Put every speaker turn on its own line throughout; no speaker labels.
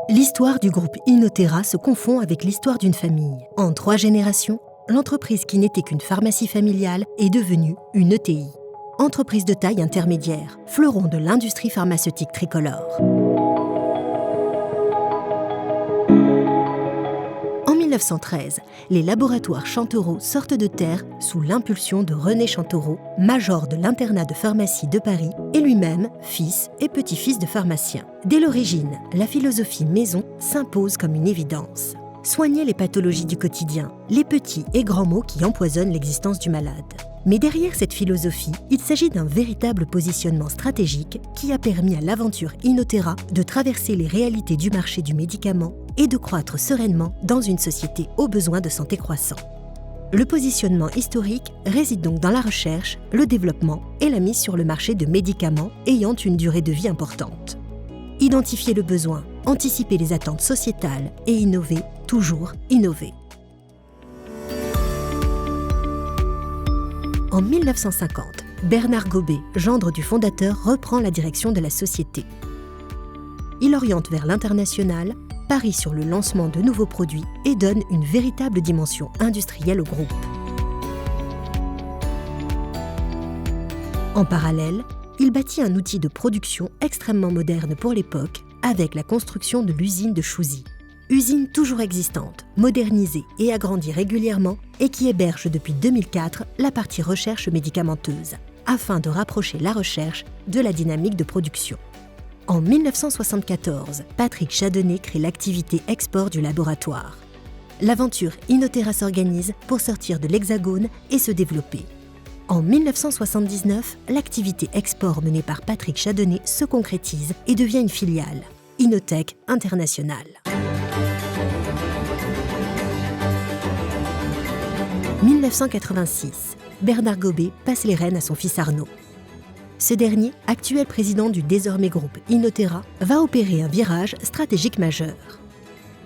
L'histoire du groupe Inotera se confond avec l'histoire d'une famille. En 3 générations, l'entreprise qui n'était qu'une pharmacie familiale est devenue une ETI. Entreprise de taille intermédiaire, fleuron de l'industrie pharmaceutique tricolore. En 1913, les laboratoires Chantereau sortent de terre sous l'impulsion de René Chantereau, major de l'internat de pharmacie de Paris et lui-même fils et petit-fils de pharmacien. Dès l'origine, la philosophie maison s'impose comme une évidence. Soigner les pathologies du quotidien, les petits et grands maux qui empoisonnent l'existence du malade. Mais derrière cette philosophie, il s'agit d'un véritable positionnement stratégique qui a permis à l'aventure Inotera de traverser les réalités du marché du médicament et de croître sereinement dans une société aux besoins de santé croissants. Le positionnement historique réside donc dans la recherche, le développement et la mise sur le marché de médicaments ayant une durée de vie importante. Identifier le besoin, anticiper les attentes sociétales et innover, toujours innover. En 1950, Bernard Gobet, gendre du fondateur, reprend la direction de la société. Il oriente vers l'international, parie sur le lancement de nouveaux produits et donne une véritable dimension industrielle au groupe. En parallèle, il bâtit un outil de production extrêmement moderne pour l'époque avec la construction de l'usine de Chouzy. Usine toujours existante, modernisée et agrandie régulièrement et qui héberge depuis 2004 la partie recherche médicamenteuse, afin de rapprocher la recherche de la dynamique de production. En 1974, Patrick Chadonnet crée l'activité export du laboratoire. L'aventure Inotera s'organise pour sortir de l'Hexagone et se développer. En 1979, l'activité export menée par Patrick Chadonnet se concrétise et devient une filiale, Inotech International. 1986, Bernard Gobet passe les rênes à son fils Arnaud. Ce dernier, actuel président du désormais groupe Inotera, va opérer un virage stratégique majeur.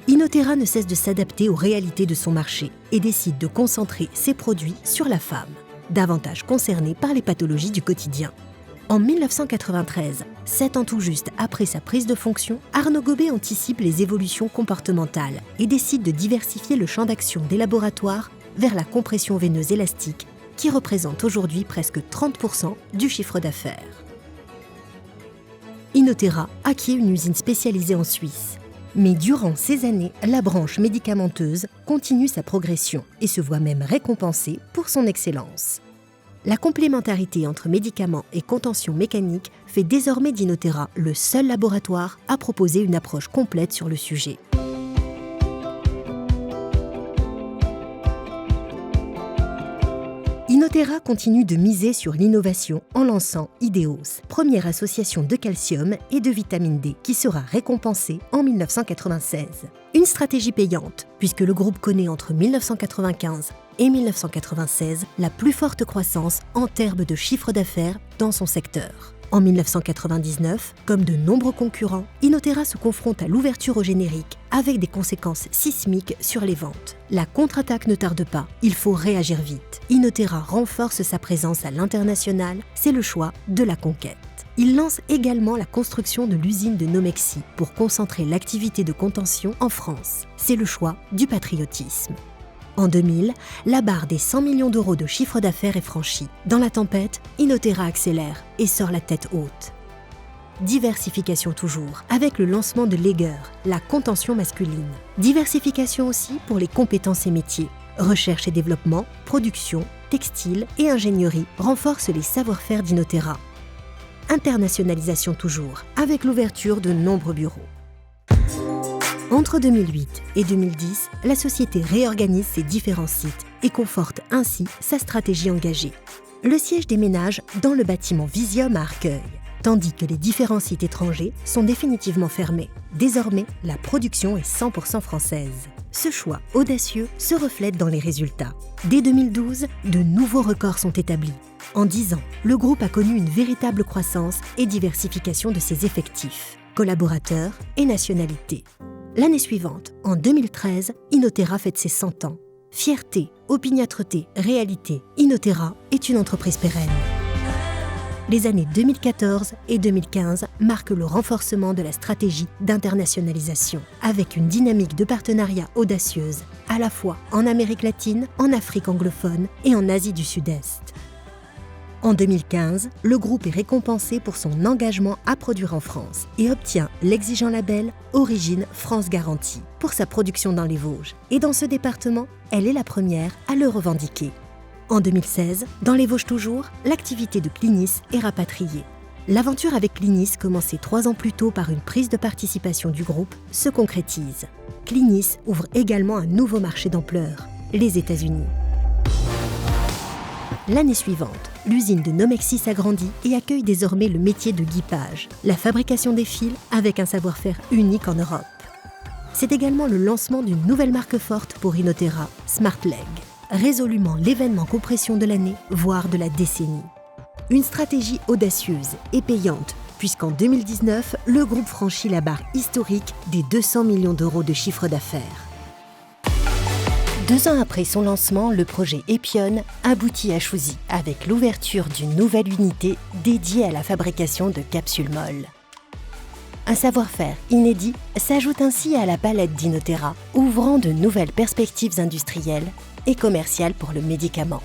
Inotera ne cesse de s'adapter aux réalités de son marché et décide de concentrer ses produits sur la femme, davantage concernée par les pathologies du quotidien. En 1993, 7 ans tout juste après sa prise de fonction, Arnaud Gobet anticipe les évolutions comportementales et décide de diversifier le champ d'action des laboratoires vers la compression veineuse élastique, qui représente aujourd'hui presque 30% du chiffre d'affaires. Inotera acquiert une usine spécialisée en Suisse. Mais durant ces années, la branche médicamenteuse continue sa progression et se voit même récompensée pour son excellence. La complémentarité entre médicaments et contention mécanique fait désormais d'Inotera le seul laboratoire à proposer une approche complète sur le sujet. Inotera continue de miser sur l'innovation en lançant Ideos, première association de calcium et de vitamine D qui sera récompensée en 1996. Une stratégie payante, puisque le groupe connaît entre 1995 et 1996 la plus forte croissance en termes de chiffre d'affaires dans son secteur. En 1999, comme de nombreux concurrents, Inotera se confronte à l'ouverture au générique avec des conséquences sismiques sur les ventes. La contre-attaque ne tarde pas, il faut réagir vite. Inotera renforce sa présence à l'international, c'est le choix de la conquête. Il lance également la construction de l'usine de Nomexy pour concentrer l'activité de contention en France. C'est le choix du patriotisme. En 2000, la barre des 100 millions d'euros de chiffre d'affaires est franchie. Dans la tempête, Inotera accélère et sort la tête haute. Diversification toujours, avec le lancement de Laeger, la contention masculine. Diversification aussi pour les compétences et métiers. Recherche et développement, production, textile et ingénierie renforcent les savoir-faire d'Inotera. Internationalisation toujours, avec l'ouverture de nombreux bureaux. Entre 2008 et 2010, la société réorganise ses différents sites et conforte ainsi sa stratégie engagée. Le siège déménage dans le bâtiment Visium à Arcueil, tandis que les différents sites étrangers sont définitivement fermés. Désormais, la production est 100% française. Ce choix audacieux se reflète dans les résultats. Dès 2012, de nouveaux records sont établis. En 10 ans, le groupe a connu une véritable croissance et diversification de ses effectifs, collaborateurs et nationalités. L'année suivante, en 2013, Inotera fête ses 100 ans. Fierté, opiniâtreté, réalité, Inotera est une entreprise pérenne. Les années 2014 et 2015 marquent le renforcement de la stratégie d'internationalisation, avec une dynamique de partenariat audacieuse, à la fois en Amérique latine, en Afrique anglophone et en Asie du Sud-Est. En 2015, le groupe est récompensé pour son engagement à produire en France et obtient l'exigeant label Origine France Garantie pour sa production dans les Vosges. Et dans ce département, elle est la première à le revendiquer. En 2016, dans les Vosges toujours, l'activité de Clinis est rapatriée. L'aventure avec Clinis, commencée 3 ans plus tôt par une prise de participation du groupe, se concrétise. Clinis ouvre également un nouveau marché d'ampleur, les États-Unis. L'année suivante, l'usine de Nomexis s'agrandit et accueille désormais le métier de guipage, la fabrication des fils avec un savoir-faire unique en Europe. C'est également le lancement d'une nouvelle marque forte pour Inotera, SmartLeg, résolument l'événement compression de l'année, voire de la décennie. Une stratégie audacieuse et payante, puisqu'en 2019, le groupe franchit la barre historique des 200 millions d'euros de chiffre d'affaires. 2 ans après son lancement, le projet Epion aboutit à Chouzy, avec l'ouverture d'une nouvelle unité dédiée à la fabrication de capsules molles. Un savoir-faire inédit s'ajoute ainsi à la palette d'Inotera, ouvrant de nouvelles perspectives industrielles et commerciales pour le médicament.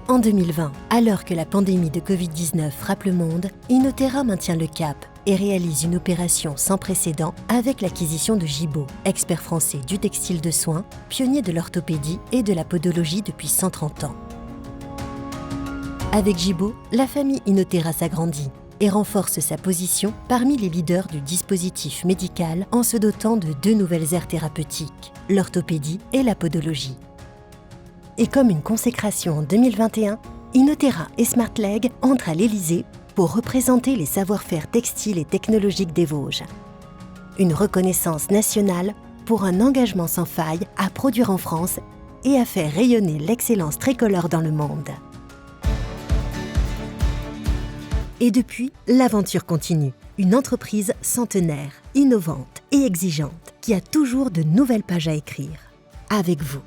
En 2020, alors que la pandémie de Covid-19 frappe le monde, Inotera maintient le cap et réalise une opération sans précédent avec l'acquisition de Gibaud, expert français du textile de soins, pionnier de l'orthopédie et de la podologie depuis 130 ans. Avec Gibaud, la famille Inotera s'agrandit et renforce sa position parmi les leaders du dispositif médical en se dotant de 2 nouvelles aires thérapeutiques, l'orthopédie et la podologie. Et comme une consécration en 2021, Inotera et SmartLeg entrent à l'Élysée pour représenter les savoir-faire textiles et technologiques des Vosges. Une reconnaissance nationale pour un engagement sans faille à produire en France et à faire rayonner l'excellence tricolore dans le monde. Et depuis, l'aventure continue. Une entreprise centenaire, innovante et exigeante qui a toujours de nouvelles pages à écrire. Avec vous.